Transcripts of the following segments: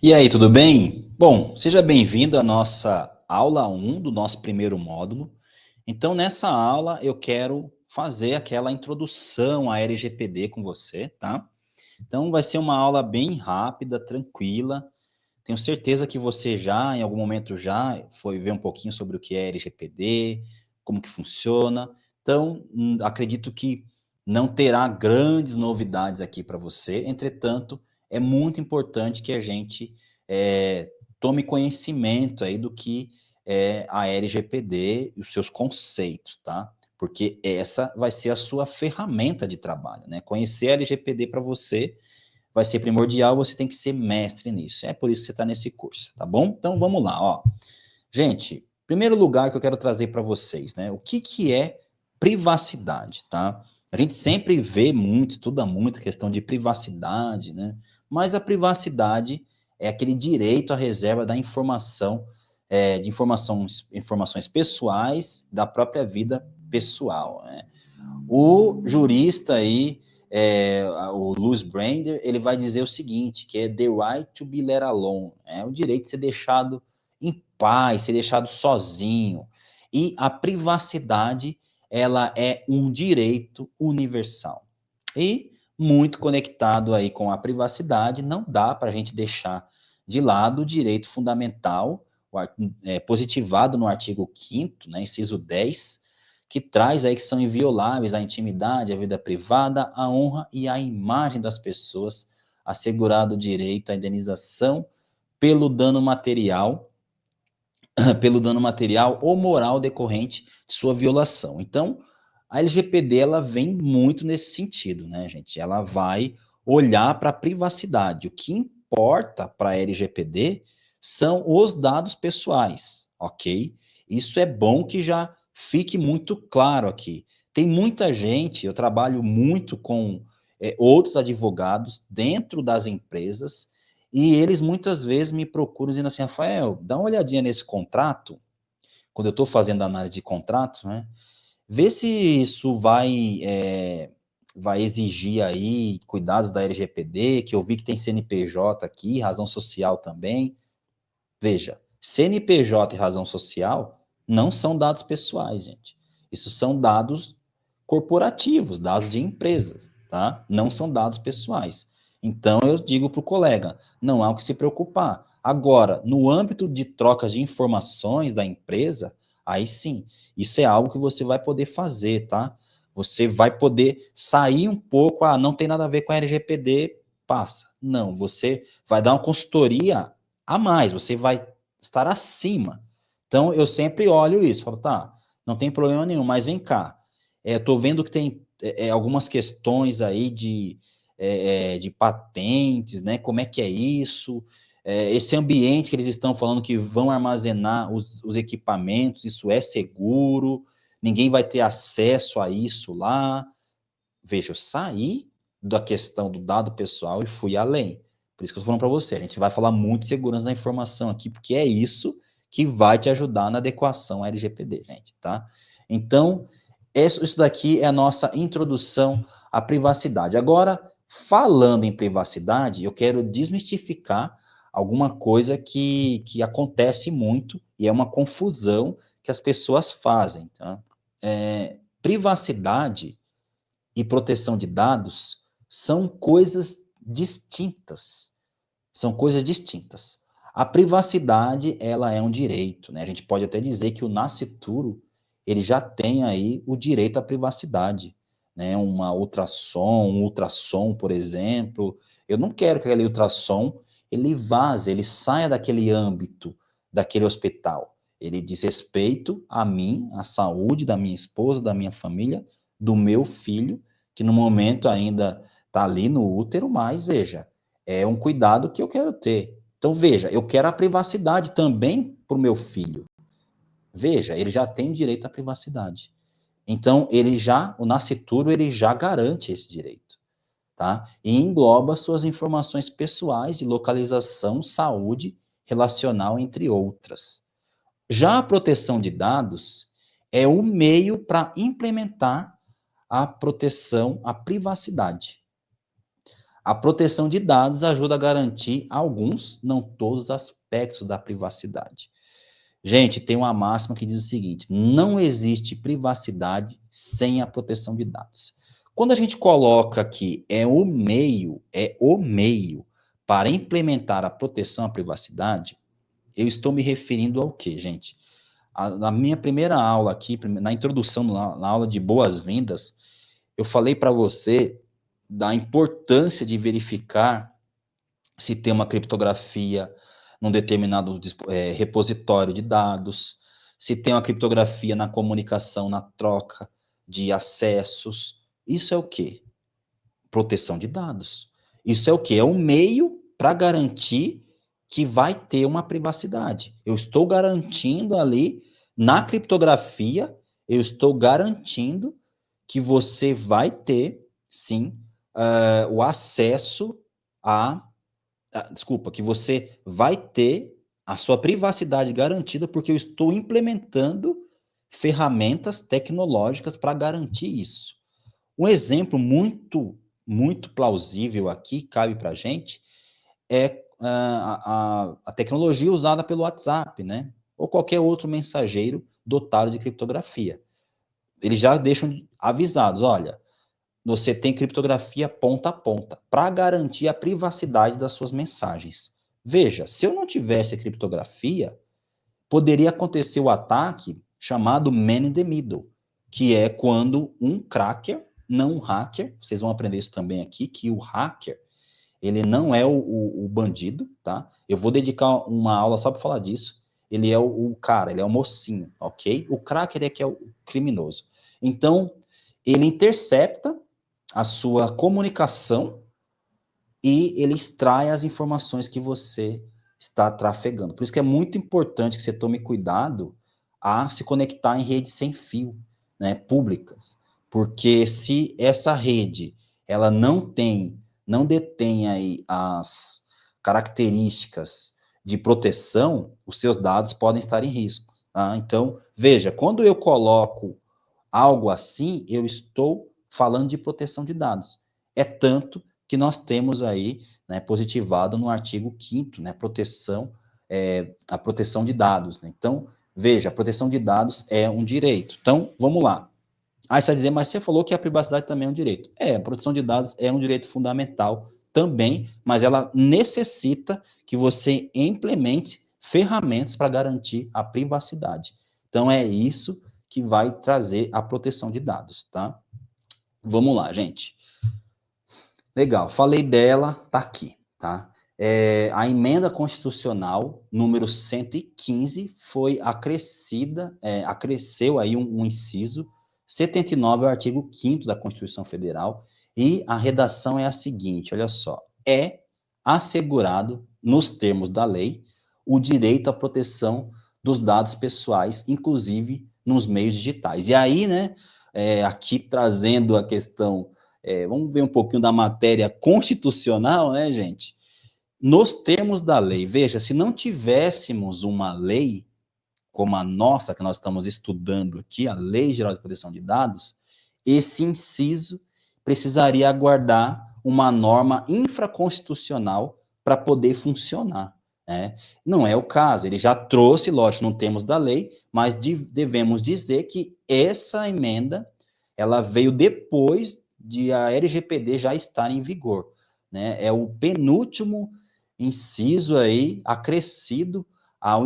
E aí, tudo bem? Bom, seja bem-vindo à nossa aula 1 do nosso primeiro módulo. Então, nessa aula, eu quero fazer aquela introdução à LGPD com você, tá? Então, vai ser uma aula bem rápida, tranquila. Tenho certeza que você já, em algum momento, já foi ver um pouquinho sobre o que é LGPD, como que funciona. Então, acredito que não terá grandes novidades aqui para você. Entretanto, é muito importante que a gente tome conhecimento aí do que é a LGPD e os seus conceitos, tá? Porque essa vai ser a sua ferramenta de trabalho, né? Conhecer a LGPD para você vai ser primordial, você tem que ser mestre nisso. É por isso que você está nesse curso, tá bom? Então vamos lá, ó. Gente, primeiro lugar que eu quero trazer para vocês, né? O que é privacidade, tá? A gente sempre vê muito, estuda muito a questão de privacidade, né? Mas a privacidade é aquele direito à reserva da informação, de informações pessoais da própria vida pessoal, né? O jurista aí, o Louis Brander, ele vai dizer o seguinte, que é the right to be let alone, é o direito de ser deixado em paz, ser deixado sozinho. E a privacidade, ela é um direito universal. E muito conectado aí com a privacidade, não dá para a gente deixar de lado o direito fundamental, positivado no artigo 5º, né, inciso 10, que traz aí que são invioláveis a intimidade, a vida privada, a honra e a imagem das pessoas, assegurado o direito à indenização pelo dano material, pelo dano material ou moral decorrente de sua violação. Então, a LGPD ela vem muito nesse sentido, né, gente? Ela vai olhar para a privacidade. O que importa para a LGPD são os dados pessoais, ok? Isso é bom que já fique muito claro aqui. Tem muita gente, eu trabalho muito com outros advogados dentro das empresas e eles muitas vezes me procuram dizendo assim, Rafael, dá uma olhadinha nesse contrato, quando eu estou fazendo análise de contrato, né? Vê se isso vai exigir aí cuidados da LGPD, que eu vi que tem CNPJ aqui, razão social também. Veja, CNPJ e razão social não são dados pessoais, gente. Isso são dados corporativos, dados de empresas, tá? Não são dados pessoais. Então, eu digo para o colega, não há o que se preocupar. Agora, no âmbito de trocas de informações da empresa, aí sim, isso é algo que você vai poder fazer, tá? Você vai poder sair um pouco, não tem nada a ver com a LGPD, passa. Não, você vai dar uma consultoria a mais, você vai estar acima. Então, eu sempre olho isso, falo, tá, não tem problema nenhum, mas vem cá, estou vendo que tem algumas questões aí de patentes, né? Como é que é isso? Esse ambiente que eles estão falando que vão armazenar os equipamentos, isso é seguro? Ninguém vai ter acesso a isso lá? Veja, eu saí da questão do dado pessoal e fui além. Por isso que eu estou falando para você, a gente vai falar muito de segurança da informação aqui, porque é isso que vai te ajudar na adequação à LGPD, gente, tá? Então, isso daqui é a nossa introdução à privacidade. Agora, falando em privacidade, eu quero desmistificar alguma coisa que acontece muito e é uma confusão que as pessoas fazem, tá? Privacidade e proteção de dados são coisas distintas. São coisas distintas. A privacidade, ela é um direito, né? A gente pode até dizer que o nascituro, ele já tem aí o direito à privacidade, né? Um ultrassom, por exemplo. Eu não quero que aquele ultrassom, ele vaze, ele saia daquele âmbito, daquele hospital. Ele diz respeito a mim, à saúde da minha esposa, da minha família, do meu filho, que no momento ainda está ali no útero, mas veja, é um cuidado que eu quero ter. Então, veja, eu quero a privacidade também para o meu filho. Veja, ele já tem direito à privacidade. Então, o nascituro, ele já garante esse direito, tá? E engloba suas informações pessoais de localização, saúde, relacional, entre outras. Já a proteção de dados é o meio para implementar a proteção à privacidade. A proteção de dados ajuda a garantir alguns, não todos, aspectos da privacidade. Gente, tem uma máxima que diz o seguinte: não existe privacidade sem a proteção de dados. Quando a gente coloca aqui é o meio para implementar a proteção à privacidade, eu estou me referindo ao quê, gente? Na minha primeira aula aqui, na introdução, na aula de boas-vindas, eu falei para você da importância de verificar se tem uma criptografia num determinado repositório de dados, se tem uma criptografia na comunicação, na troca de acessos. Isso é o quê? Proteção de dados. Isso é o quê? É um meio para garantir que vai ter uma privacidade. Eu estou garantindo ali, na criptografia, eu estou garantindo que você vai ter, sim, o acesso a desculpa, que você vai ter a sua privacidade garantida, porque eu estou implementando ferramentas tecnológicas para garantir isso. Um exemplo muito plausível aqui, cabe para a gente, é a tecnologia usada pelo WhatsApp, né? Ou qualquer outro mensageiro dotado de criptografia. Eles já deixam avisados, olha, você tem criptografia ponta a ponta, para garantir a privacidade das suas mensagens. Veja, se eu não tivesse criptografia, poderia acontecer o ataque chamado man in the middle, que é quando um cracker, não um hacker, vocês vão aprender isso também aqui, que o hacker, ele não é o bandido, tá? Eu vou dedicar uma aula só para falar disso. Ele é o cara, ele é o mocinho, ok? O cracker é que é o criminoso. Então, ele intercepta a sua comunicação e ele extrai as informações que você está trafegando. Por isso que é muito importante que você tome cuidado a se conectar em redes sem fio, né, públicas, porque se essa rede ela não detém aí as características de proteção, os seus dados podem estar em risco. Tá? Então, veja, quando eu coloco algo assim, eu estou falando de proteção de dados. É tanto que nós temos aí, né, positivado no artigo 5º, né, a proteção de dados. Né? Então, veja, a proteção de dados é um direito. Então, vamos lá. Aí você vai dizer, mas você falou que a privacidade também é um direito. É, a proteção de dados é um direito fundamental também, mas ela necessita que você implemente ferramentas para garantir a privacidade. Então, é isso que vai trazer a proteção de dados, tá? Vamos lá, gente. Legal, falei dela, tá aqui, tá? A emenda constitucional número 115 foi acresceu aí um inciso 79 ao artigo 5º da Constituição Federal, e a redação é a seguinte, olha só: é assegurado, nos termos da lei, o direito à proteção dos dados pessoais, inclusive nos meios digitais. E aí, né, aqui trazendo a questão, vamos ver um pouquinho da matéria constitucional, né, gente? Nos termos da lei, veja, se não tivéssemos uma lei como a nossa, que nós estamos estudando aqui, a Lei Geral de Proteção de Dados, esse inciso precisaria aguardar uma norma infraconstitucional para poder funcionar. Né? Não é o caso, ele já trouxe, lógico, não temos da lei, mas devemos dizer que essa emenda ela veio depois de a LGPD já estar em vigor. Né? É o penúltimo inciso aí acrescido ao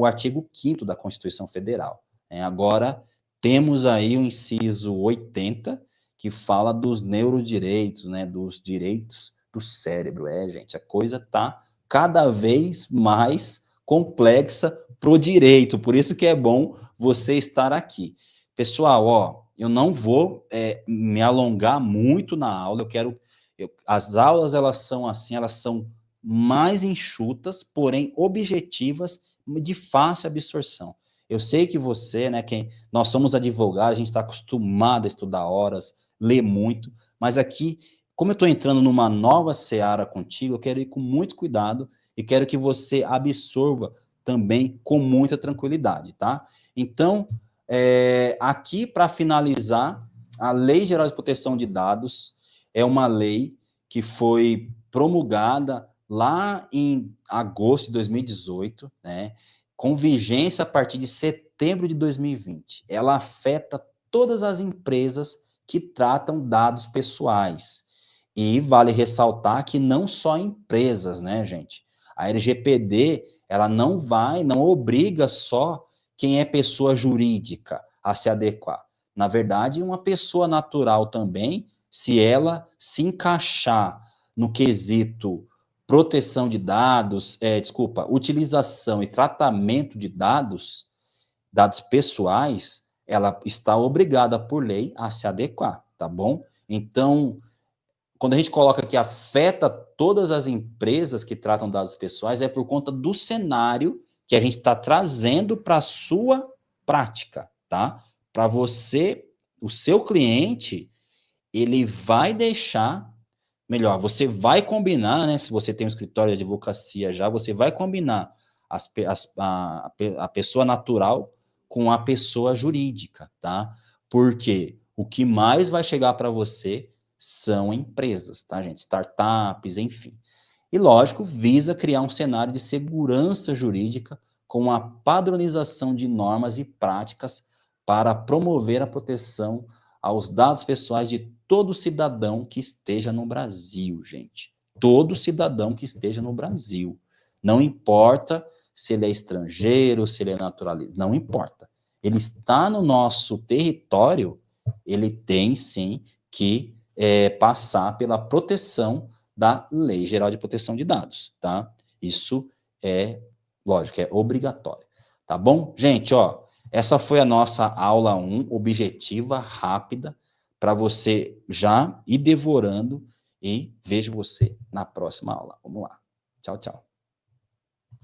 artigo 5º da Constituição Federal. Agora, temos aí o inciso 80, que fala dos neurodireitos, né, dos direitos do cérebro. Gente, a coisa está cada vez mais complexa para o direito, por isso que é bom você estar aqui. Pessoal, ó, eu não vou me alongar muito na aula, as aulas, elas são assim, elas são mais enxutas, porém objetivas, de fácil absorção. Eu sei que você, né, nós somos advogados, a gente está acostumado a estudar horas, ler muito, mas aqui, como eu estou entrando numa nova seara contigo, eu quero ir com muito cuidado e quero que você absorva também com muita tranquilidade, tá? Então, aqui para finalizar, a Lei Geral de Proteção de Dados é uma lei que foi promulgada lá em agosto de 2018, né, com vigência a partir de setembro de 2020. Ela afeta todas as empresas que tratam dados pessoais. E vale ressaltar que não só empresas, né, gente? A LGPD, ela não obriga só quem é pessoa jurídica a se adequar. Na verdade, uma pessoa natural também, se ela se encaixar no quesito proteção de dados, utilização e tratamento de dados pessoais, ela está obrigada por lei a se adequar, tá bom? Então, quando a gente coloca que afeta todas as empresas que tratam dados pessoais, é por conta do cenário que a gente está trazendo para a sua prática, tá? Para você, o seu cliente, ele vai deixar, melhor, você vai combinar, né? Se você tem um escritório de advocacia já, você vai combinar a pessoa natural com a pessoa jurídica, tá? Porque o que mais vai chegar para você são empresas, tá, gente? Startups, enfim. E, lógico, visa criar um cenário de segurança jurídica com a padronização de normas e práticas para promover a proteção aos dados pessoais de todo cidadão que esteja no Brasil, gente. Todo cidadão que esteja no Brasil. Não importa se ele é estrangeiro, se ele é naturalizado, não importa. Ele está no nosso território, ele tem sim que passar pela proteção da Lei Geral de Proteção de Dados, tá? Isso é, lógico, é obrigatório. Tá bom? Gente, ó, essa foi a nossa aula 1, objetiva, rápida, para você já ir devorando e vejo você na próxima aula. Vamos lá. Tchau, tchau.